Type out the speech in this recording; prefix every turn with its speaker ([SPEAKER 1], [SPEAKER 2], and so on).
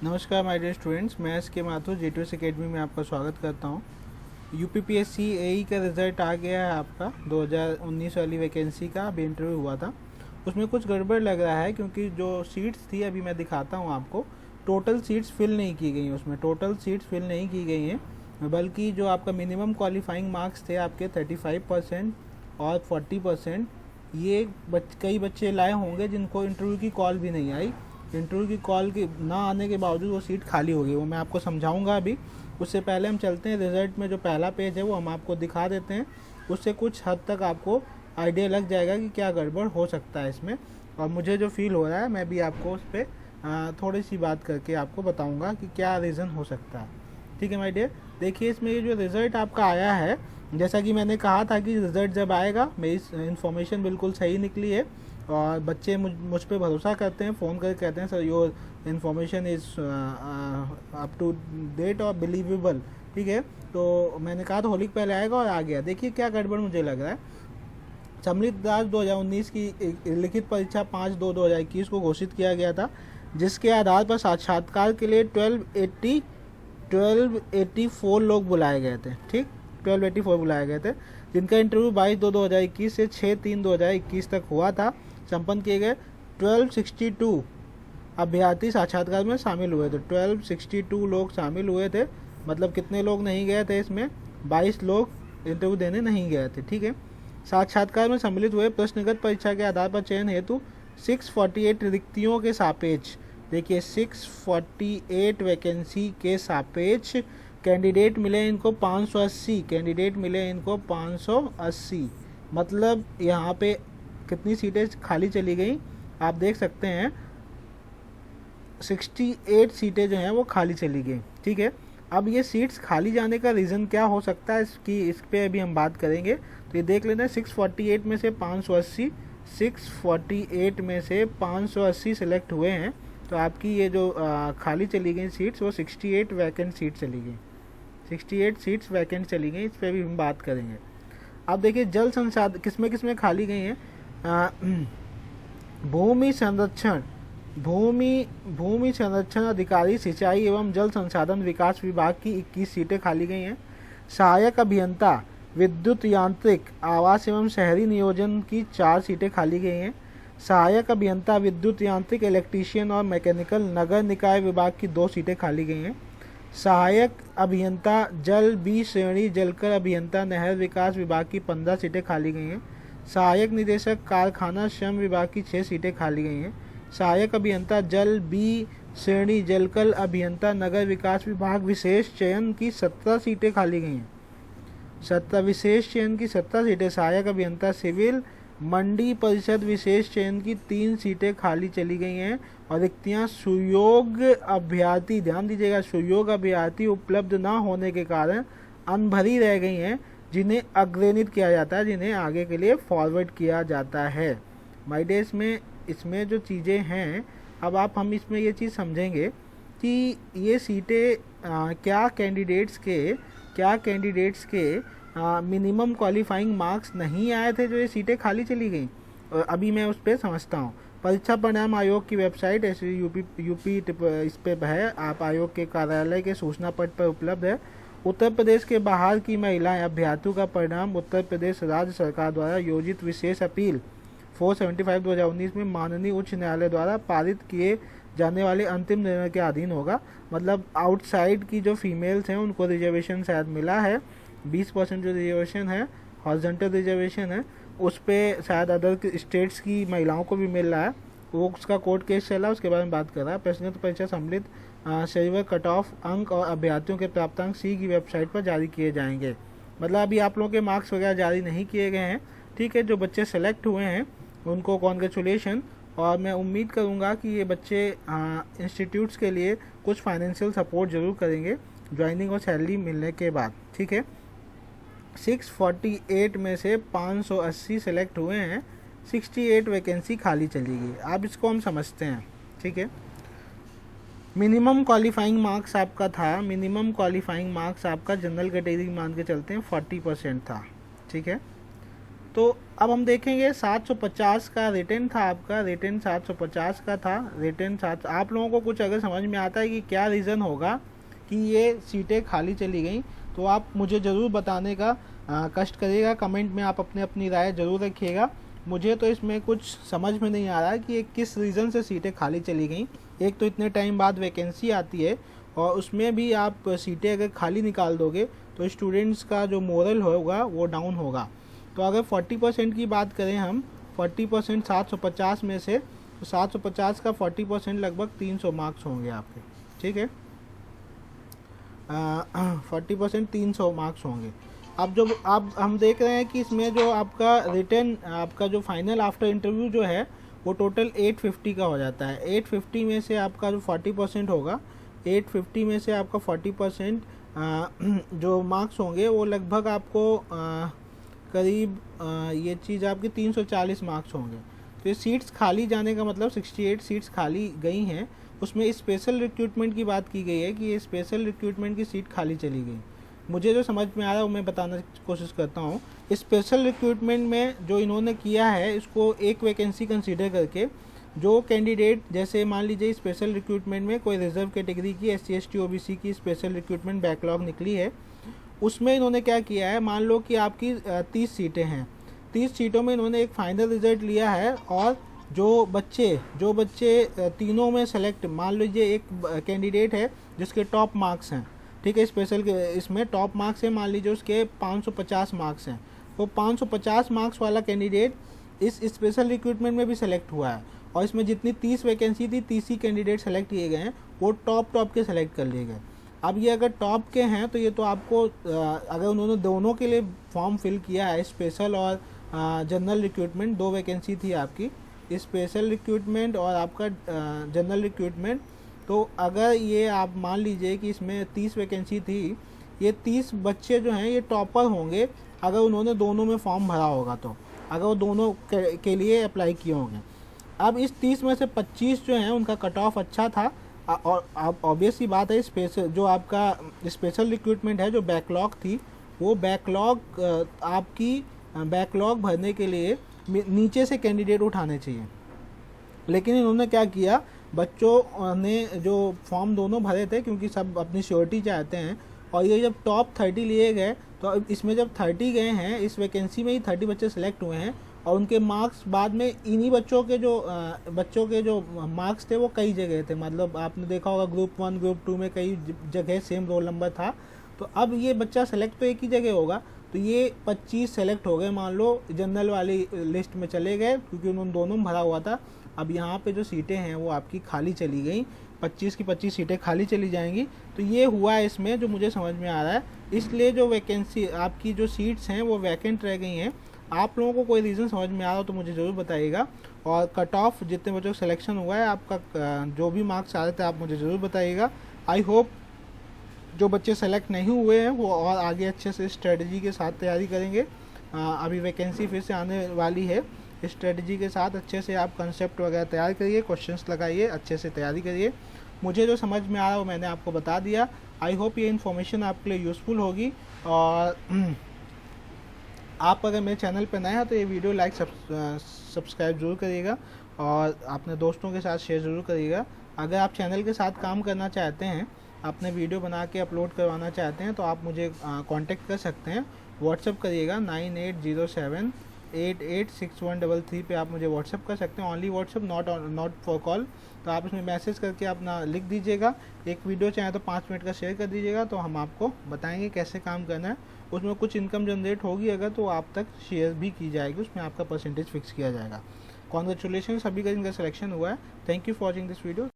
[SPEAKER 1] नमस्कार my dear students, मैं S के माथुर J2S एकेडमी में आपका स्वागत करता हूं। यूपीपीएससी एई का रिज़ल्ट आ गया है आपका 2019 वाली वैकेंसी का। अभी इंटरव्यू हुआ था, उसमें कुछ गड़बड़ लग रहा है क्योंकि जो सीट्स थी अभी मैं दिखाता हूं आपको। टोटल सीट्स फिल नहीं की गई हैं, उसमें टोटल सीट्स फिल नहीं की गई हैं, बल्कि जो आपका मिनिमम क्वालिफाइंग मार्क्स थे आपके 35% और 40%, ये कई बच्चे लाए होंगे जिनको इंटरव्यू की कॉल भी नहीं आई। इंटरव्यू की कॉल के ना आने के बावजूद वो सीट खाली हो गई, वो मैं आपको समझाऊंगा अभी। उससे पहले हम चलते हैं रिज़ल्ट में। जो पहला पेज है वो हम आपको दिखा देते हैं, उससे कुछ हद तक आपको आइडिया लग जाएगा कि क्या गड़बड़ हो सकता है इसमें। और मुझे जो फील हो रहा है मैं भी आपको उस पर थोड़ी सी बात करके आपको बताऊंगा कि क्या रीज़न हो सकता है। ठीक है माय डियर, देखिए इसमें ये जो रिज़ल्ट आपका आया है, जैसा कि मैंने कहा था कि रिज़ल्ट जब आएगा मेरी इन्फॉर्मेशन बिल्कुल सही निकली है और बच्चे मुझ पे भरोसा करते हैं, फ़ोन करके कहते हैं sir your information is up to date और बिलीवेबल। ठीक है, तो मैंने कहा तो होली के पहले आएगा और आ गया। देखिए क्या गड़बड़ मुझे लग रहा है। सम्मिलित दास 2019 की लिखित परीक्षा 5/2/2021 को घोषित किया गया था, जिसके आधार पर साक्षात्कार के लिए 1284 लोग बुलाए गए थे। ठीक, 1284 बुलाए गए थे, जिनका इंटरव्यू 22/2/2021 से 6/3/2021 तक हुआ था। संपन्न किए गए 1262 अभ्यर्थी साक्षात्कार में शामिल हुए थे। 1262 लोग शामिल हुए थे, मतलब कितने लोग नहीं गए थे इसमें? 22 लोग इंटरव्यू देने नहीं गए थे। ठीक है, साक्षात्कार में सम्मिलित हुए प्रश्नगत परीक्षा के आधार पर चयन हेतु 648 रिक्तियों के सापेक्ष, देखिए 648 वैकेंसी के सापेक्ष कैंडिडेट मिले इनको 580 कैंडिडेट मिले इनको 580। मतलब यहाँ पे कितनी सीटें खाली चली गई आप देख सकते हैं, 68 सीटें जो हैं वो खाली चली गई। ठीक है, अब ये सीट्स खाली जाने का रीज़न क्या हो सकता है इसकी, इस पर अभी हम बात करेंगे। तो ये देख लेना, 648 में से 580, 648 में से 580 सेलेक्ट हुए हैं। तो आपकी ये जो खाली चली गई सीट्स वो 68 वैकेंट सीट चली गई, 68 सीट्स वैकेंट चली गई। इस पर भी हम बात करेंगे। अब देखिए जल संसाधन किसमें खाली गई हैं। भूमि संरक्षण भूमि संरक्षण अधिकारी सिंचाई एवं जल संसाधन विकास विभाग की 21 सीटें खाली गई हैं। सहायक अभियंता विद्युत यांत्रिक आवास एवं शहरी नियोजन की 4 सीटें खाली गई हैं। सहायक अभियंता विद्युत यांत्रिक इलेक्ट्रीशियन और मैकेनिकल नगर निकाय विभाग की 2 सीटें खाली गई हैं। सहायक अभियंता जल बी श्रेणी जलकर अभियंता नहर विकास विभाग की 15 सीटें खाली गई हैं। सहायक निदेशक कारखाना श्रम विभाग की 6 सीटें खाली गई हैं। सहायक अभियंता जल बी श्रेणी जलकल अभियंता नगर विकास विभाग विशेष चयन की 17 सीटें खाली गई हैं। 17 विशेष चयन की 17 सीटें। सहायक अभियंता सिविल मंडी परिषद विशेष चयन की 3 सीटें खाली चली गई हैं। और रिक्तियां सुयोग्य अभ्यर्थी, ध्यान दीजिएगा, सुयोग्य अभ्यर्थी उपलब्ध ना होने के कारण अनभरी रह गई हैं, जिन्हें अग्रेनित किया जाता है, जिन्हें आगे के लिए फॉरवर्ड किया जाता है। माय डेज में इसमें जो चीज़ें हैं, अब हम इसमें ये चीज़ समझेंगे कि ये सीटें क्या कैंडिडेट्स के मिनिमम क्वालिफाइंग मार्क्स नहीं आए थे जो ये सीटें खाली चली गई। अभी मैं उस पर समझता हूँ। परीक्षा परिणाम आयोग की वेबसाइट यूपी इस पर है, आप आयोग के कार्यालय के सूचना पट पर उपलब्ध है। उत्तर प्रदेश के बाहर की महिलाएं अभ्यर्थियों का परिणाम उत्तर प्रदेश राज्य सरकार द्वारा योजित विशेष अपील 475/2019 में माननीय उच्च न्यायालय द्वारा पारित किए जाने वाले अंतिम निर्णय के अधीन होगा। मतलब आउटसाइड की जो फीमेल्स हैं उनको रिजर्वेशन शायद मिला है, 20% जो रिजर्वेशन है, हॉरिजॉन्टल रिजर्वेशन है, उस पर शायद अदर स्टेट्स की महिलाओं को भी मिल रहा है। वो उसका कोर्ट केस चला, उसके बारे में बात कर रहा है। प्रश्नोत्तर परीक्षा सम्मिलित शेड्यूल कट ऑफ अंक और अभ्यर्थियों के प्राप्तांक सी की वेबसाइट पर जारी किए जाएंगे। मतलब अभी आप लोगों के मार्क्स वगैरह जारी नहीं किए गए हैं। ठीक है, जो बच्चे सेलेक्ट हुए हैं उनको कॉन्ग्रेचुलेशन। और मैं उम्मीद करूंगा कि ये बच्चे इंस्टीट्यूट्स के लिए कुछ फाइनेंशियल सपोर्ट ज़रूर करेंगे ज्वाइनिंग और सैलरी मिलने के बाद। ठीक है, 648 में से 580 सेलेक्ट हुए हैं, 68 वैकेंसी खाली चली गई। अब इसको हम समझते हैं। ठीक है, मिनिमम क्वालिफाइंग मार्क्स आपका था, मिनिमम क्वालिफाइंग मार्क्स आपका जनरल कैटेगरी मान के चलते हैं 40% था। ठीक है, तो अब हम देखेंगे 750 का रिटर्न था आपका, रिटर्न 750 का था, रिटर्न 7। आप लोगों को कुछ अगर समझ में आता है कि क्या रीज़न होगा कि ये सीटें खाली चली गई, तो आप मुझे ज़रूर बताने का कष्ट करिएगा। कमेंट में आप अपनी राय ज़रूर रखिएगा। मुझे तो इसमें कुछ समझ में नहीं आ रहा है कि ये किस रीज़न से सीटें खाली चली गई। एक तो इतने टाइम बाद वैकेंसी आती है और उसमें भी आप सीटें अगर खाली निकाल दोगे तो स्टूडेंट्स का जो मोरल होगा वो डाउन होगा। तो अगर 40% की बात करें हम, 40% 750 में से, तो 750 का 40% लगभग 300 मार्क्स होंगे आपके, ठीक है। 40% 300 मार्क्स होंगे। अब जो हम देख रहे हैं कि इसमें जो आपका रिटर्न, आपका जो फाइनल आफ्टर इंटरव्यू जो है वो टोटल 850 का हो जाता है। 850 में से आपका जो 40% होगा, 850 में से आपका 40% जो मार्क्स होंगे वो लगभग आपको करीब ये चीज़ आपकी 340 मार्क्स होंगे। तो ये सीट्स खाली जाने का मतलब 68 सीट्स खाली गई हैं। उसमें स्पेशल रिक्रूटमेंट की बात की गई है कि ये स्पेशल रिक्रूटमेंट की सीट खाली चली गई। मुझे जो समझ में आ रहा है वो मैं बताने की कोशिश करता हूँ। स्पेशल रिक्रूटमेंट में जो इन्होंने किया है, इसको एक वैकेंसी कंसीडर करके जो कैंडिडेट, जैसे मान लीजिए स्पेशल रिक्रूटमेंट में कोई रिजर्व कैटेगरी की SC ST OBC की स्पेशल रिक्रूटमेंट बैकलॉग निकली है, उसमें इन्होंने क्या किया है, मान लो कि आपकी 30 सीटें हैं, 30 सीटों में इन्होंने एक फाइनल रिजल्ट लिया है और जो बच्चे तीनों में सेलेक्ट, मान लीजिए एक कैंडिडेट है जिसके टॉप मार्क्स हैं, ठीक है, स्पेशल इसमें टॉप मार्क्स है, मान लीजिए उसके 550 मार्क्स हैं, वो 550 मार्क्स वाला कैंडिडेट इस स्पेशल रिक्रूटमेंट में भी सेलेक्ट हुआ है और इसमें जितनी 30 वैकेंसी थी 30 ही कैंडिडेट सेलेक्ट किए गए हैं, वो टॉप के सेलेक्ट कर लिए गए। अब ये अगर टॉप के हैं तो ये तो आपको अगर उन्होंने दोनों के लिए फॉर्म फिल किया है, स्पेशल और जनरल रिक्रूटमेंट, 2 वैकेंसी थी आपकी, स्पेशल रिक्रूटमेंट और आपका जनरल रिक्रूटमेंट, तो अगर ये आप मान लीजिए कि इसमें 30 वैकेंसी थी, ये 30 बच्चे जो हैं ये टॉपर होंगे अगर उन्होंने दोनों में फॉर्म भरा होगा, तो अगर वो दोनों के लिए अप्लाई किए होंगे। अब इस 30 में से 25 जो हैं उनका कट ऑफ अच्छा था और आप ऑब्वियस सी बात है, स्पेशल जो आपका स्पेशल रिक्रूटमेंट है जो बैकलॉग थी, वो बैकलॉग आपकी बैकलॉग भरने के लिए नीचे से कैंडिडेट उठाने चाहिए। लेकिन इन्होंने क्या किया, बच्चों ने जो फॉर्म दोनों भरे थे, क्योंकि सब अपनी श्योरिटी चाहते हैं, और ये जब टॉप 30 लिए गए तो इसमें जब 30 गए हैं, इस वैकेंसी में ही 30 बच्चे सेलेक्ट हुए हैं और उनके मार्क्स बाद में इन्हीं बच्चों के जो मार्क्स थे वो कई जगह थे, मतलब आपने देखा होगा ग्रुप 1 ग्रुप 2 में कई जगह सेम रोल नंबर था। तो अब ये बच्चा सेलेक्ट तो एक ही जगह होगा, तो ये 25 सेलेक्ट हो गए, मान लो जनरल वाली लिस्ट में चले गए क्योंकि उन्होंने दोनों में भरा हुआ था। अब यहाँ पे जो सीटें हैं वो आपकी खाली चली गई, 25 की 25 सीटें खाली चली जाएंगी। तो ये हुआ है इसमें जो मुझे समझ में आ रहा है, इसलिए जो वैकेंसी आपकी जो सीट्स हैं वो वैकेंट रह गई हैं। आप लोगों को कोई रीज़न समझ में आ रहा हो तो मुझे ज़रूर बताइएगा, और कट ऑफ जितने बच्चों का सिलेक्शन हुआ है, आपका जो भी मार्क्स आ रहे थे आप मुझे ज़रूर बताइएगा। आई होप जो बच्चे सेलेक्ट नहीं हुए हैं वो और आगे अच्छे से स्ट्रेटजी के साथ तैयारी करेंगे। अभी वैकेंसी फिर से आने वाली है, स्ट्रेटजी के साथ अच्छे से आप कंसेप्ट वगैरह तैयार करिए, क्वेश्चंस लगाइए, अच्छे से तैयारी करिए। मुझे जो समझ में आ रहा है वो मैंने आपको बता दिया। आई होप ये इन्फॉर्मेशन आपके लिए यूज़फुल होगी, और आप अगर मेरे चैनल पर नए हैं तो ये वीडियो लाइक सब्सक्राइब ज़रूर करिएगा और अपने दोस्तों के साथ शेयर ज़रूर करिएगा। अगर आप चैनल के साथ काम करना चाहते हैं, अपने वीडियो बना के अपलोड करवाना चाहते हैं, तो आप मुझे कांटेक्ट कर सकते हैं, व्हाट्सअप करिएगा 9807886133 पे आप मुझे व्हाट्सअप कर सकते हैं। Only WhatsApp, not for call. तो आप इसमें मैसेज करके अपना लिख दीजिएगा, एक वीडियो चाहे तो 5 मिनट का शेयर कर दीजिएगा, तो हम आपको बताएंगे कैसे काम करना है। उसमें कुछ इनकम जनरेट होगी अगर, तो आप तक शेयर भी की जाएगी, उसमें आपका परसेंटेज फिक्स किया जाएगा। कॉन्ग्रेचुलेशन सभी का जिनका सिलेक्शन हुआ है। Thank you for watching this video.